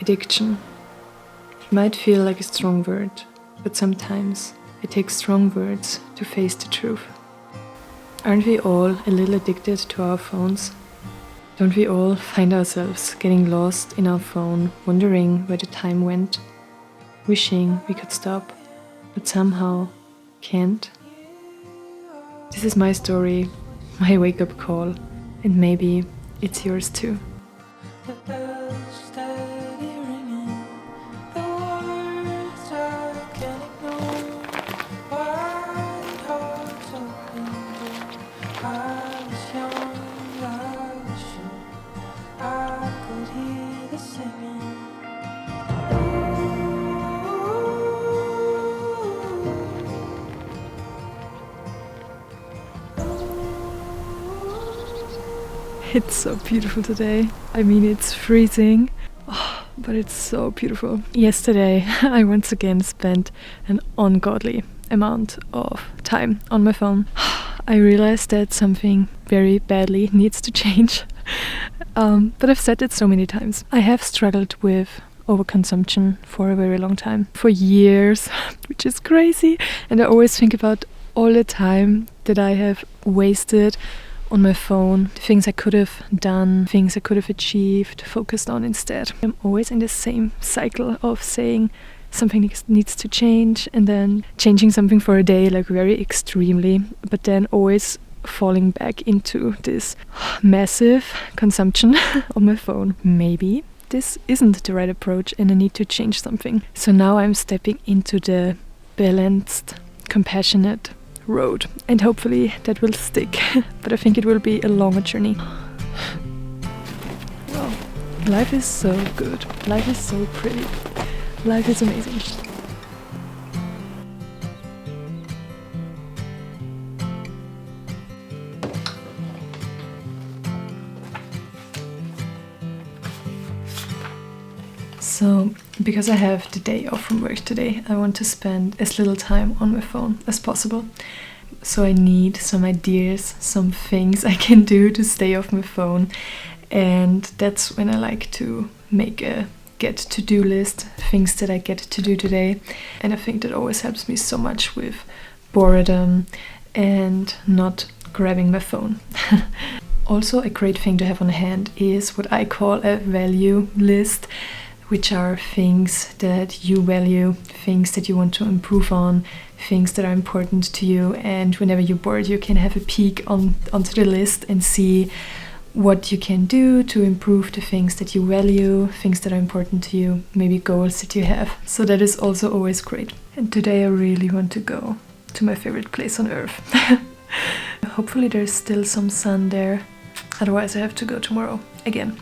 Addiction. It might feel like a strong word, but sometimes it takes strong words to face the truth. Aren't we all a little addicted to our phones? Don't we all find ourselves getting lost in our phone, wondering where the time went, wishing we could stop, but somehow can't? This is my story, my wake-up call, and maybe it's yours too. It's so beautiful today. I mean, it's freezing, but it's so beautiful. Yesterday, I once again spent an ungodly amount of time on my phone. I realized that something very badly needs to change. But I've said it so many times. I have struggled with overconsumption for a very long time, for years, which is crazy. And I always think about all the time that I have wasted on my phone, the things I could have done, things I could have achieved, focused on instead. I'm always in the same cycle of saying something needs to change and then changing something for a day, like very extremely, but then always falling back into this massive consumption on my phone. Maybe this isn't the right approach and I need to change something. So now I'm stepping into the balanced, compassionate road, and hopefully that will stick. But I think it will be a longer journey. Wow, life is so good. Life is so pretty. Life is amazing. So, because I have the day off from work today, I want to spend as little time on my phone as possible. So I need some ideas, some things I can do to stay off my phone. And that's when I like to make a get to-do list, things that I get to do today. And I think that always helps me so much with boredom and not grabbing my phone. Also, a great thing to have on hand is what I call a value list, which are things that you value, things that you want to improve on, things that are important to you. And whenever you're bored, you can have a peek onto the list and see what you can do to improve the things that you value, things that are important to you, maybe goals that you have. So that is also always great. And today I really want to go to my favorite place on earth. Hopefully there's still some sun there. Otherwise I have to go tomorrow again.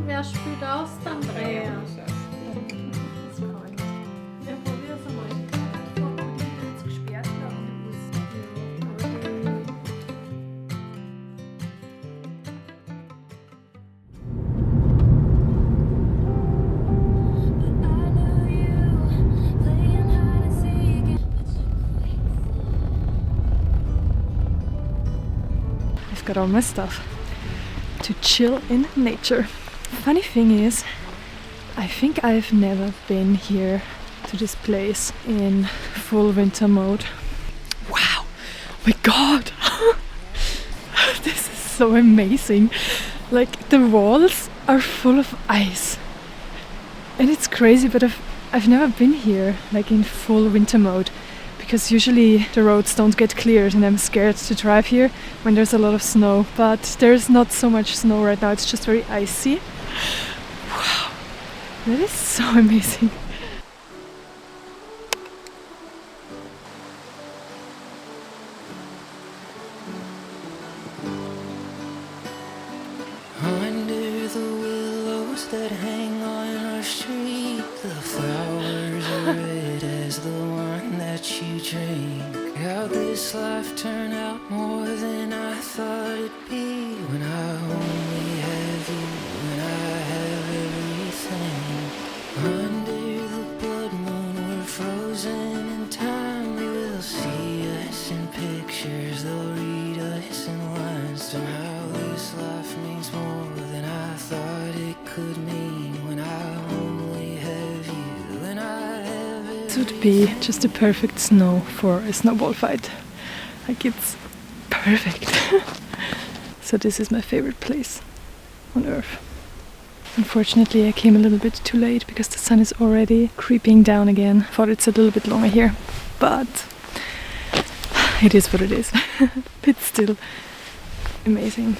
Wer spielt aus, Andrea? I've got all my stuff to chill in nature. Funny thing is, I think I've never been here to this place in full winter mode. Wow, oh my god! This is so amazing. Like, the walls are full of ice. And it's crazy, but I've never been here like in full winter mode, because usually the roads don't get cleared and I'm scared to drive here when there's a lot of snow. But there's not so much snow right now, it's just very icy. Wow, that is so amazing. Under the willows that hang on could mean when I only have you and I have it. This would be just the perfect snow for a snowball fight. Like, it's perfect. So this is my favorite place on earth. Unfortunately, I came a little bit too late because the sun is already creeping down again. Thought it's a little bit longer here, but it is what it is. It's still amazing.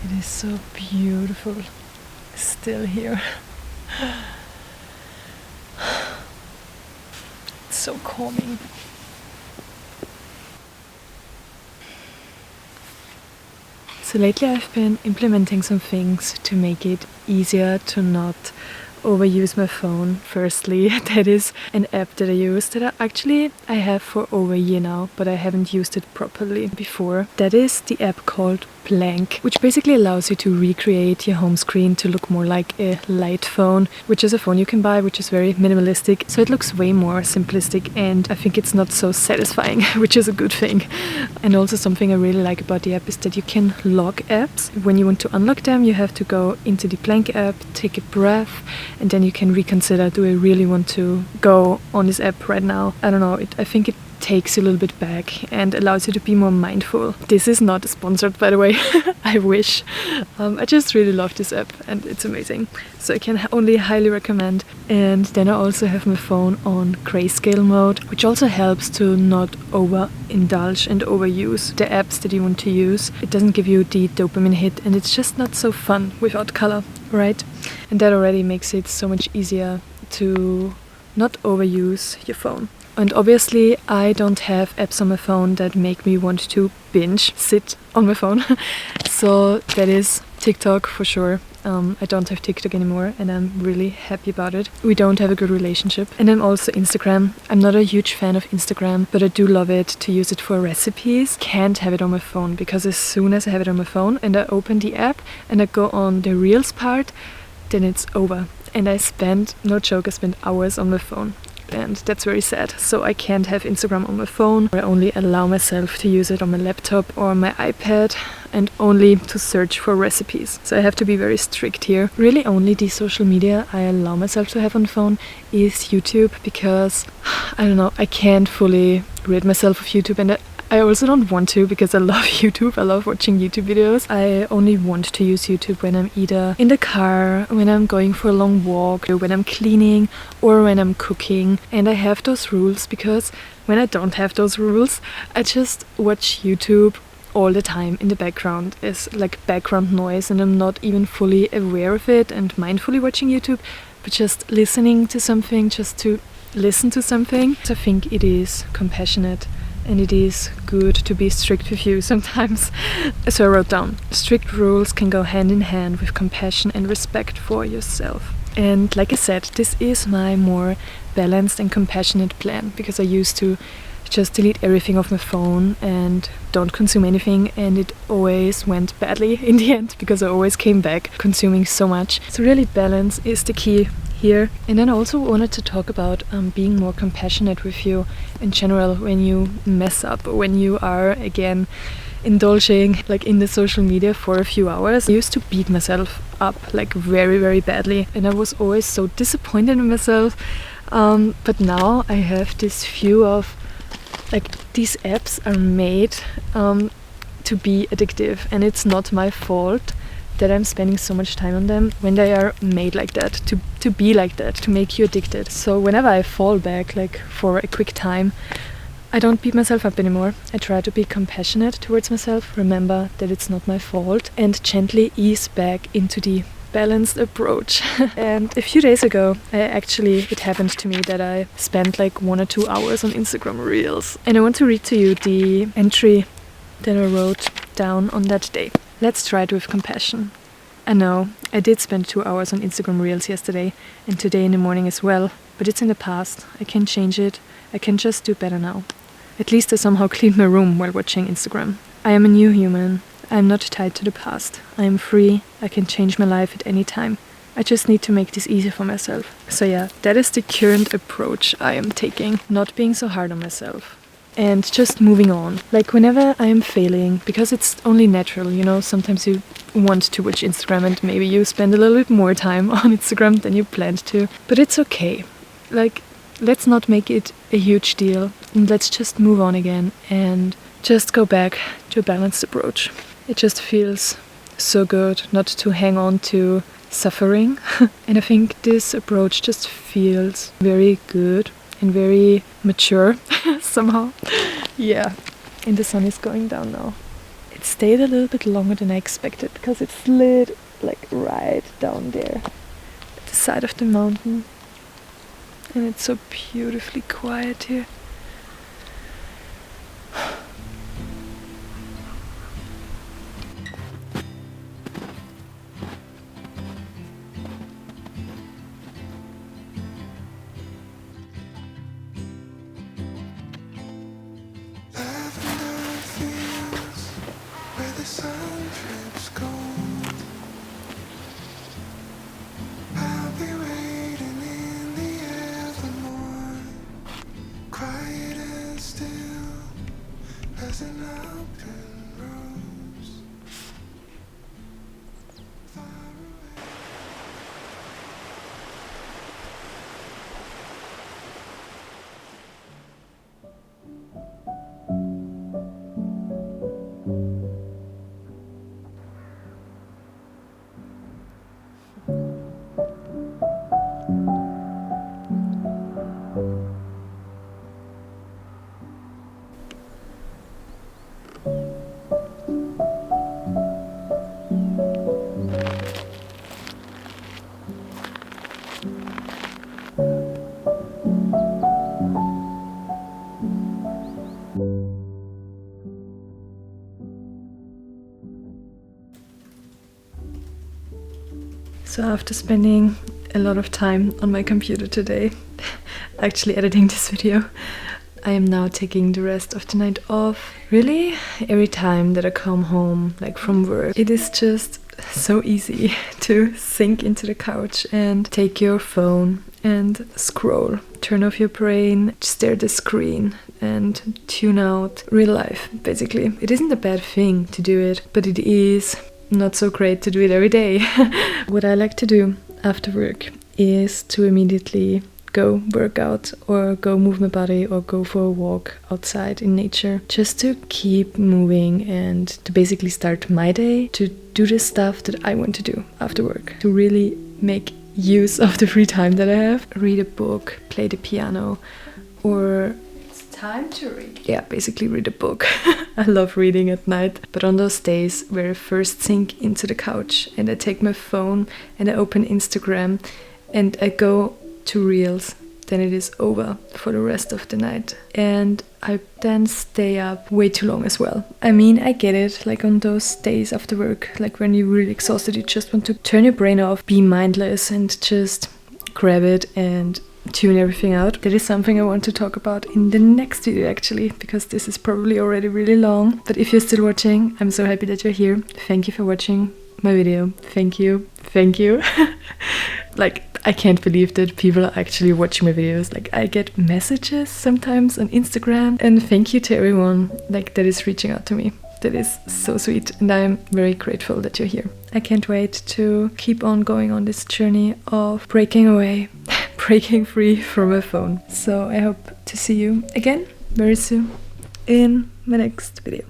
It is so beautiful still here. It's so calming. So lately I've been implementing some things to make it easier to not overuse my phone. Firstly, that is an app that I use that I have for over a year now, but I haven't used it properly before. That is the app called Blank, which basically allows you to recreate your home screen to look more like a light phone, which is a phone you can buy, which is very minimalistic. So it looks way more simplistic, and I think it's not so satisfying, which is a good thing. And also something I really like about the app is that you can lock apps. When you want to unlock them, you have to go into the Blank app, take a breath, and then you can reconsider, do I really want to go on this app right now? I don't know, I think it takes you a little bit back and allows you to be more mindful. This is not sponsored, by the way. I wish. I just really love this app and it's amazing. So I can only highly recommend. And then I also have my phone on grayscale mode, which also helps to not overindulge and overuse the apps that you want to use. It doesn't give you the dopamine hit, and it's just not so fun without color, right? And that already makes it so much easier to not overuse your phone. And obviously I don't have apps on my phone that make me want to sit on my phone. So that is TikTok for sure. I don't have TikTok anymore and I'm really happy about it. We don't have a good relationship. And then also Instagram. I'm not a huge fan of Instagram, but I do love it to use it for recipes. Can't have it on my phone because as soon as I have it on my phone and I open the app and I go on the Reels part, then it's over. And no joke, I spend hours on my phone. And that's very sad. So I can't have Instagram on my phone. I only allow myself to use it on my laptop or my iPad, and only to search for recipes. So I have to be very strict here. Really only the social media I allow myself to have on phone is YouTube, because I don't know, I can't fully rid myself of YouTube, and I also don't want to, because I love YouTube. I love watching YouTube videos. I only want to use YouTube when I'm either in the car, when I'm going for a long walk, or when I'm cleaning, or when I'm cooking. And I have those rules because when I don't have those rules, I just watch YouTube all the time in the background as like background noise, and I'm not even fully aware of it and mindfully watching YouTube, but just listening to something, just to listen to something. So I think it is compassionate. And it is good to be strict with you sometimes. So I wrote down, strict rules can go hand in hand with compassion and respect for yourself. And like I said, this is my more balanced and compassionate plan, because I used to just delete everything off my phone and don't consume anything, and it always went badly in the end because I always came back consuming so much. So really balance is the key here. And then I also wanted to talk about being more compassionate with you in general when you mess up, or when you are again indulging like in the social media for a few hours. I used to beat myself up like very, very badly, and I was always so disappointed in myself. But now I have this view of like these apps are made to be addictive, and it's not my fault that I'm spending so much time on them when they are made like that, to be like that, to make you addicted. So whenever I fall back like for a quick time, I don't beat myself up anymore. I try to be compassionate towards myself, remember that it's not my fault, and gently ease back into the balanced approach. And a few days ago, it happened to me that I spent like 1 or 2 hours on Instagram Reels. And I want to read to you the entry that I wrote down on that day. Let's try it with compassion. I know, I did spend 2 hours on Instagram Reels yesterday and today in the morning as well, but it's in the past. I can change it. I can just do better now. At least I somehow cleaned my room while watching Instagram. I am a new human. I am not tied to the past. I am free. I can change my life at any time. I just need to make this easier for myself. So yeah, that is the current approach I am taking. Not being so hard on myself. And just moving on. Like whenever I am failing, because it's only natural, you know, sometimes you want to watch Instagram and maybe you spend a little bit more time on Instagram than you planned to. But it's okay. Like, let's not make it a huge deal. And let's just move on again and just go back to a balanced approach. It just feels so good not to hang on to suffering. And I think this approach just feels very good and very mature somehow. Yeah, and the sun is going down now. It stayed a little bit longer than I expected because it slid like right down there at the side of the mountain. And it's so beautifully quiet here. The sun trips gold. I'll be waiting in the evermore, quiet and still as an open rose. Far away. So after spending a lot of time on my computer today, actually editing this video, I am now taking the rest of the night off. Really, every time that I come home, like from work, it is just so easy to sink into the couch and take your phone and scroll. Turn off your brain, stare at the screen and tune out real life, basically. It isn't a bad thing to do it, but it is not so great to do it every day. What I like to do after work is to immediately go work out or go move my body or go for a walk outside in nature, just to keep moving and to basically start my day to do the stuff that I want to do after work, to really make use of the free time that I have. Read a book, play the piano, or It's time to read. yeah, basically read a book. I love reading at night, but on those days where I first sink into the couch and I take my phone and I open Instagram and I go to Reels, then it is over for the rest of the night. And I then stay up way too long as well. I mean, I get it, like on those days after work, like when you're really exhausted, you just want to turn your brain off, be mindless and just grab it and tune everything out. That is something I want to talk about in the next video actually, because this is probably already really long. But if you're still watching, I'm so happy that you're here. Thank you for watching my video. Thank you. Thank you. Like, I can't believe that people are actually watching my videos. Like, I get messages sometimes on Instagram, and thank you to everyone like that is reaching out to me. That is so sweet, and I'm very grateful that you're here. I can't wait to keep on going on this journey of breaking away, breaking free from my phone. So I hope to see you again very soon in my next video.